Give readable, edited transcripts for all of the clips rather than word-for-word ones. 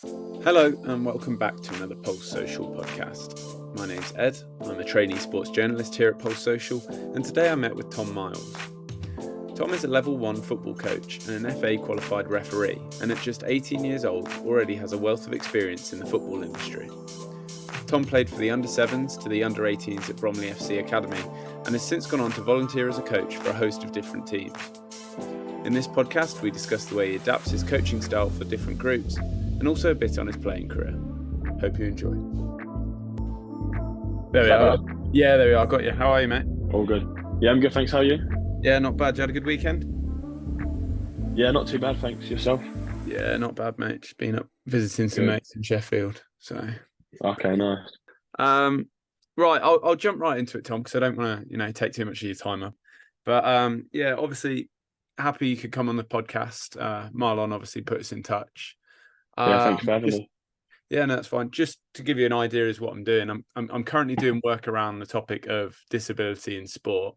Hello and welcome back to another Pulse Social podcast. My name's Ed, I'm a trainee sports journalist here at Pulse Social, and today I met with Tom Miles. Tom is a level 1 football coach and an FA qualified referee, and at just 18 years old already has a wealth of experience in the football industry. Tom played for the under-7s to the under-18s at Bromley FC Academy and has since gone on to volunteer as a coach for a host of different teams. In this podcast we discuss the way he adapts his coaching style for different groups and also a bit on his playing career. Hope you enjoy. There we are. Yeah, there we are. Got you. How are you, mate? All good. Yeah, I'm good, thanks. How are you? Yeah, not bad. You had a good weekend? Yeah, not too bad, thanks. Yourself? Yeah, not bad, mate. Just been up visiting some mates in Sheffield. So. Okay, nice. Right, I'll jump right into it, Tom, because I don't want to, take too much of your time up. But yeah, obviously happy you could come on the podcast. Marlon obviously put us in touch. Yeah, thanks for having me. Yeah, no, that's fine. Just to give you an idea is what I'm doing. I'm currently doing work around the topic of disability in sport.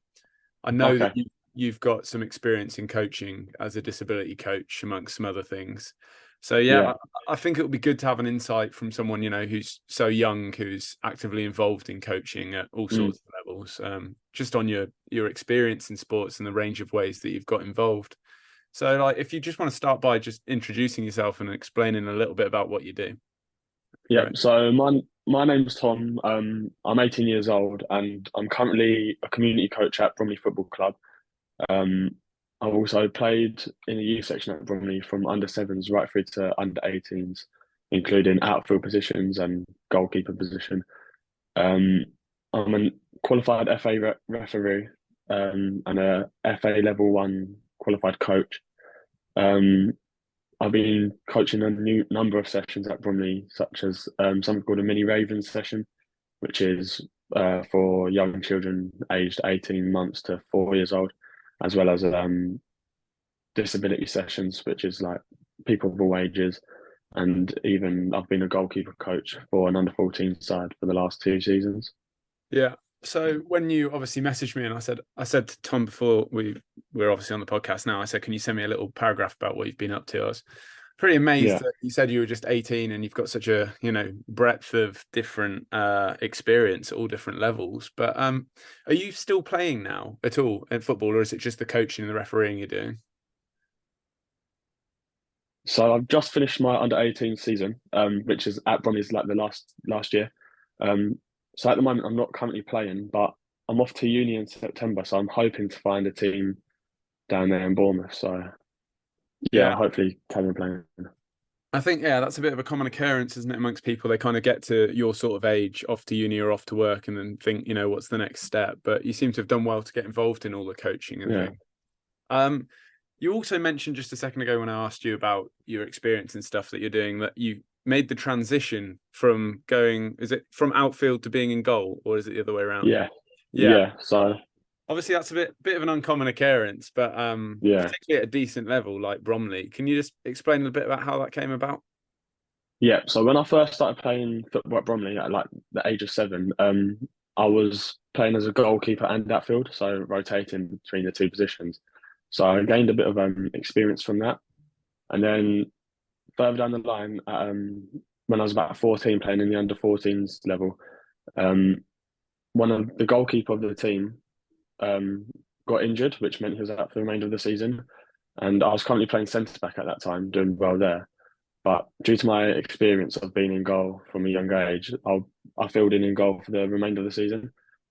I know that you've got some experience in coaching as a disability coach, amongst some other things. So yeah. I think it would be good to have an insight from someone, who's so young, who's actively involved in coaching at all sorts of levels, just on your experience in sports and the range of ways that you've got involved. So, if you just want to start by just introducing yourself and explaining a little bit about what you do. Yeah, so my name's Tom. I'm 18 years old and I'm currently a community coach at Bromley Football Club. I've also played in the youth section at Bromley from under-7s right through to under-18s, including outfield positions and goalkeeper position. I'm a qualified FA referee and a FA level 1 qualified coach. I've been coaching a new number of sessions at Bromley, such as something called a mini Ravens session, which is for young children aged 18 months to 4 years old, as well as disability sessions, which is like people of all ages. And even I've been a goalkeeper coach for an under-14 side for the last 2 seasons. Yeah. So when you obviously messaged me and I said to Tom before we're obviously on the podcast now, I said, can you send me a little paragraph about what you've been up to? I was pretty amazed that you said you were just 18 and you've got such a, breadth of different experience at all different levels. But are you still playing now at all in football, or is it just the coaching and the refereeing you're doing? So I've just finished my under-18 season, which is at Bromley's like the last year. So at the moment, I'm not currently playing, but I'm off to uni in September. So I'm hoping to find a team down there in Bournemouth. So yeah, hopefully carry on playing. I think, that's a bit of a common occurrence, isn't it, amongst people? They kind of get to your sort of age, off to uni or off to work, and then think, what's the next step? But you seem to have done well to get involved in all the coaching and things. You also mentioned just a second ago when I asked you about your experience and stuff that you're doing, that you made the transition from is it from outfield to being in goal, or is it the other way around? Yeah. So obviously that's a bit of an uncommon occurrence, but particularly at a decent level like Bromley. Can you just explain a bit about how that came about? Yeah. So when I first started playing football at Bromley at like the age of 7, I was playing as a goalkeeper and outfield, so rotating between the 2 positions. So I gained a bit of experience from that. And then further down the line, when I was about 14 playing in the under-14s level, one of the goalkeeper of the team got injured, which meant he was out for the remainder of the season. And I was currently playing centre-back at that time, doing well there. But due to my experience of being in goal from a younger age, I filled in goal for the remainder of the season.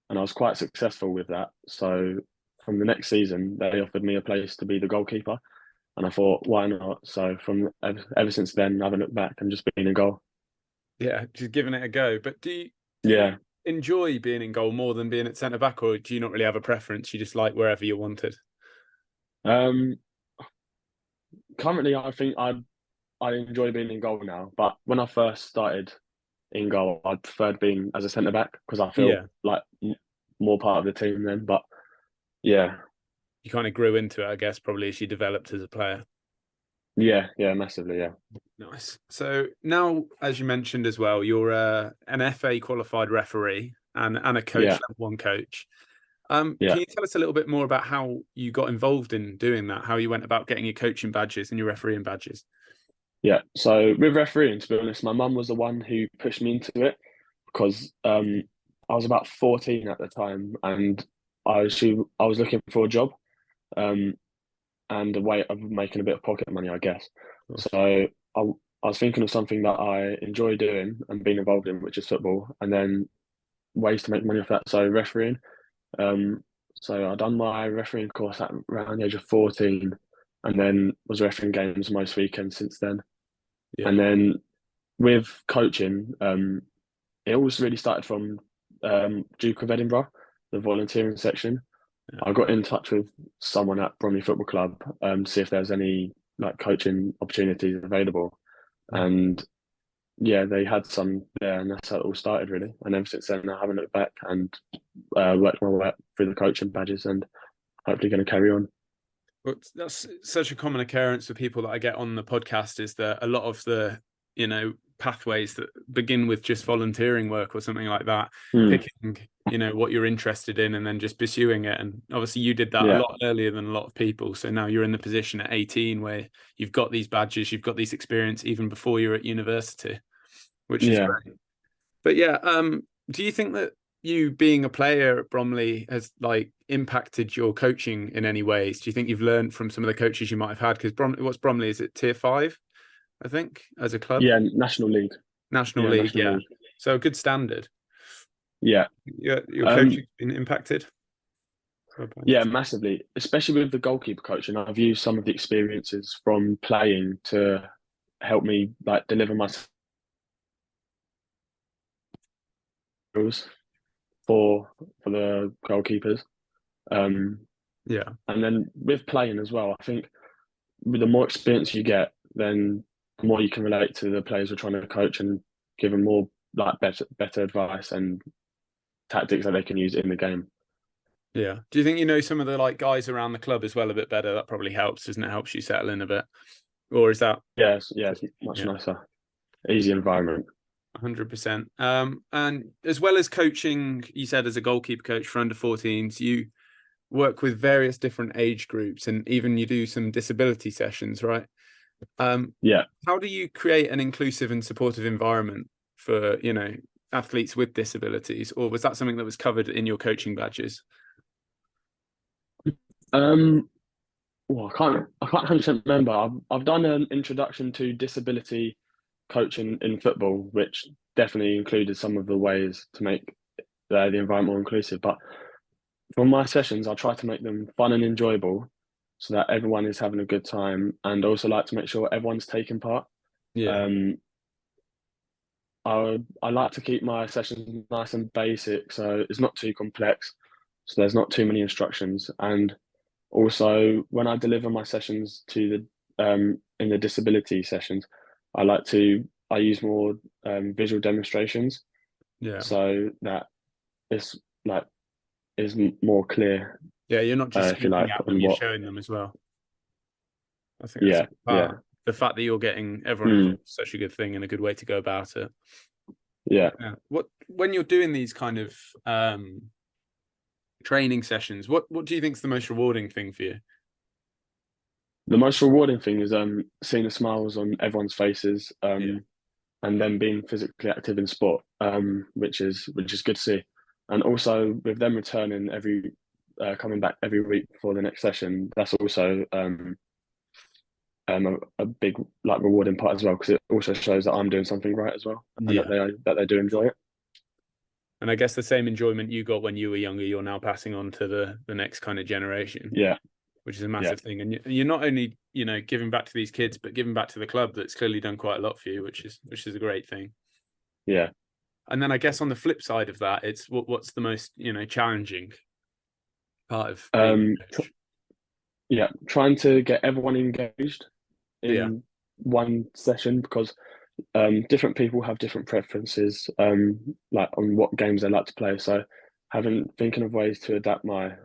And I was quite successful with that. So from the next season, they offered me a place to be the goalkeeper. And I thought, why not? So from ever since then, I haven't looked back and just been in goal. Yeah, just giving it a go. But do you enjoy being in goal more than being at centre back, or do you not really have a preference? You just like wherever you're wanted? Currently, I think I enjoy being in goal now. But when I first started in goal, I preferred being as a centre back because I feel like more part of the team then. But yeah. You kind of grew into it, I guess, probably as you developed as a player. Yeah, massively, yeah. Nice. So now, as you mentioned as well, you're an FA qualified referee and a coach, level 1 coach. Can you tell us a little bit more about how you got involved in doing that, how you went about getting your coaching badges and your refereeing badges? Yeah. So with refereeing, to be honest, my mum was the one who pushed me into it because I was about 14 at the time, and I was looking for a job um and a way of making a bit of pocket money, I guess. Of course. So I was thinking of something that I enjoy doing and being involved in, which is football, and then ways to make money off that. So refereeing. Um, so I done my refereeing course at around the age of 14, and then was refereeing games most weekends since then. Yeah. And then with coaching, it all really started from Duke of Edinburgh, the volunteering section. Yeah. I got in touch with someone at Bromley Football Club to see if there's any like coaching opportunities available, Mm. and yeah, they had some there, and that's how it all started really. And ever since then, I haven't looked back and worked my way up through the coaching badges, and hopefully going to carry on. But that's such a common occurrence for people that I get on the podcast, is that a lot of the, pathways that begin with just volunteering work or something like that, Mm, picking, what you're interested in and then just pursuing it. And obviously you did that a yeah, lot earlier than a lot of people. So now you're in the position at 18 where you've got these badges, you've got these experience even before you're at university, which is yeah. great. But yeah, do you think that you being a player at Bromley has like impacted your coaching in any ways? Do you think you've learned from some of the coaches you might have had? Because what's Bromley? Is it tier 5, I think, as a club? Yeah, National League. National Yeah, League, National yeah. League. So a good standard. Yeah. Your Um, coaching's been impacted? yeah, massively. Especially with the goalkeeper coaching. I've used some of the experiences from playing to help me like deliver my skills for the goalkeepers. Um, Yeah, and then with playing as well, I think with the more experience you get, then the more you can relate to the players you're trying to coach and give them more like better advice and tactics that they can use in the game. yeah. Do you think you know some of the like guys around the club as well a bit better? That probably helps, doesn't it? Helps you settle in a bit, or is that? Yes, yeah, it's much Yeah. nicer, easy environment. 100%. And as well as coaching, you said as a goalkeeper coach for under 14s, you work with various different age groups and even you do some disability sessions, right? Yeah. How do you create an inclusive and supportive environment for, athletes with disabilities? Or was that something that was covered in your coaching badges? Um, well, I can't 100% remember. I've done an introduction to disability coaching in football, which definitely included some of the ways to make the environment more inclusive. But for my sessions, I try to make them fun and enjoyable so that everyone is having a good time, and also like to make sure everyone's taking part. Yeah, Um, I like to keep my sessions nice and basic, so it's not too complex, so there's not too many instructions. And also, when I deliver my sessions to the in the disability sessions, I use more visual demonstrations yeah. so that it's like more clear, Yeah, you're not just if you speaking like, at them, on you're what. showing them as well. I think that's a Yeah, good yeah, part. The fact that you're getting everyone mm, involved is such a good thing and a good way to go about it. yeah. Yeah. What when you're doing these kind of training sessions, what do you think is the most rewarding thing for you? The most rewarding thing is seeing the smiles on everyone's faces, Yeah. and then being physically active in sport, which is good to see. And also with them returning coming back every week for the next session, that's also a big like rewarding part as well, because it also shows that I'm doing something right as well, and Yeah. that they do enjoy it. And I guess the same enjoyment you got when you were younger, you're now passing on to the next kind of generation, Yeah, which is a yeah, massive thing. And you're not only, giving back to these kids, but giving back to the club that's clearly done quite a lot for you, which is a great thing. yeah. And then I guess on the flip side of that, it's what's the most, challenging part of being Um, a tr coach? yeah, trying to get everyone engaged Yeah. in one session, because different people have different preferences, like on what games they like to play. So having thinking of ways to adapt my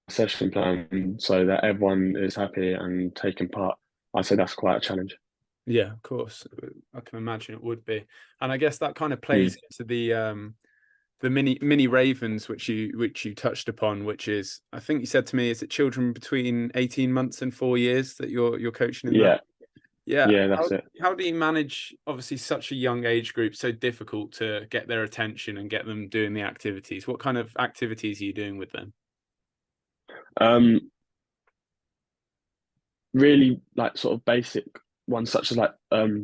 session plan so that everyone is happy and taking part, I say that's quite a challenge. Yeah, of course. I can imagine it would be. And I guess that kind of Mm. plays into the mini ravens which you touched upon, which is, I think you said to me, is it children between 18 months and 4 years that you're coaching in that? Yeah, Yeah. Yeah, that's it. How do you manage, obviously, such a young age group, so difficult to get their attention and get them doing the activities? What kind of activities are you doing with them? Um, Really like sort of basic ones such as like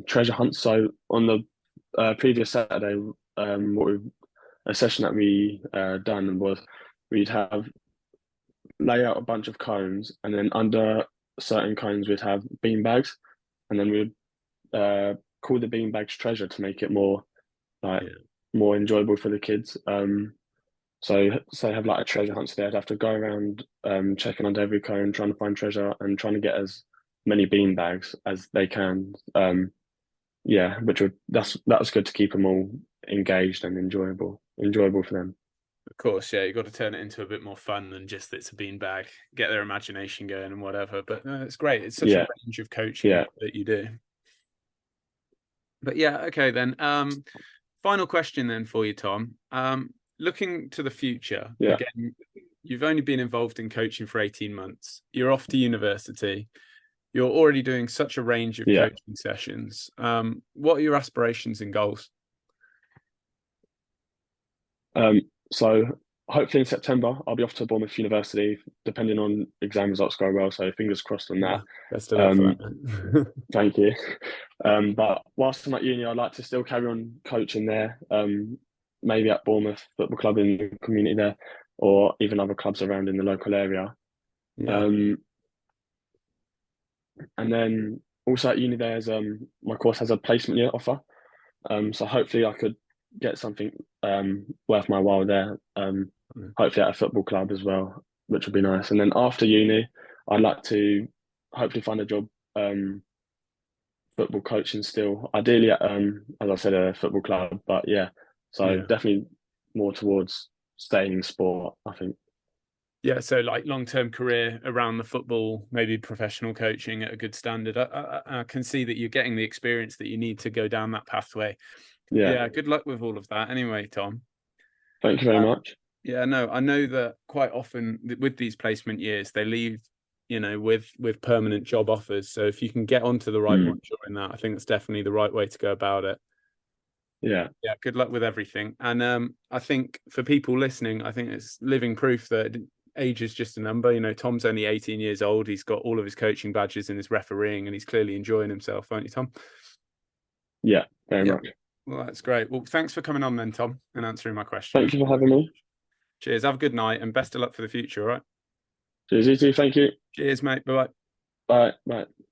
treasure hunts. So on the previous Saturday, a session that we done was we'd have lay out a bunch of cones, and then under certain cones we'd have bean bags, and then we'd call the bean bags treasure to make it more like Yeah. more enjoyable for the kids. So have like a treasure hunt. So they'd have to go around checking under every cone, trying to find treasure and trying to get as many bean bags as they can. Yeah, that's good to keep them all engaged and enjoyable for them. Of course, yeah, you've got to turn it into a bit more fun than just it's a beanbag, get their imagination going and whatever. But no, it's great. It's such a Yeah, range of coaching yeah, that you do. But yeah, okay then. Final question then for you, Tom. Looking to the future, yeah, again, you've only been involved in coaching for 18 months. You're off to university. You're already doing such a range of yeah. coaching sessions. What are your aspirations and goals? So hopefully in September I'll be off to Bournemouth University, depending on exam results go well. So fingers crossed on Yeah, that. best of luck for Um, that. Thank you. But whilst I'm at uni, I'd like to still carry on coaching there. Maybe at Bournemouth Football Club in the community there, or even other clubs around in the local area. Yeah, Um, and then also at uni, my course has a placement year offer. So hopefully I could get something worth my while there. Hopefully at a football club as well, which would be nice. And then after uni, I'd like to hopefully find a job football coaching still. Ideally at as I said, a football club. But yeah, so yeah. definitely more towards staying in sport, I think. Yeah, so like long-term career around the football, maybe professional coaching at a good standard. I can see that you're getting the experience that you need to go down that pathway. Yeah. Yeah, good luck with all of that. Anyway, Tom. Thank you very Uh, much. yeah, no, I know that quite often with these placement years, they leave, with permanent job offers. So if you can get onto the right one Mm, during that, I think that's definitely the right way to go about it. yeah. Yeah, good luck with everything. And I think for people listening, I think it's living proof that age is just a number. Tom's only 18 years old. He's got all of his coaching badges and his refereeing, and he's clearly enjoying himself, aren't you, Tom? Yeah. Very Yeah. much. Well, that's great. Well, thanks for coming on then, Tom, and answering my questions. Thank you for having me. Cheers. Have a good night and best of luck for the future. All right. Cheers, you too. Thank you. Cheers, mate. Bye bye. Bye. Bye.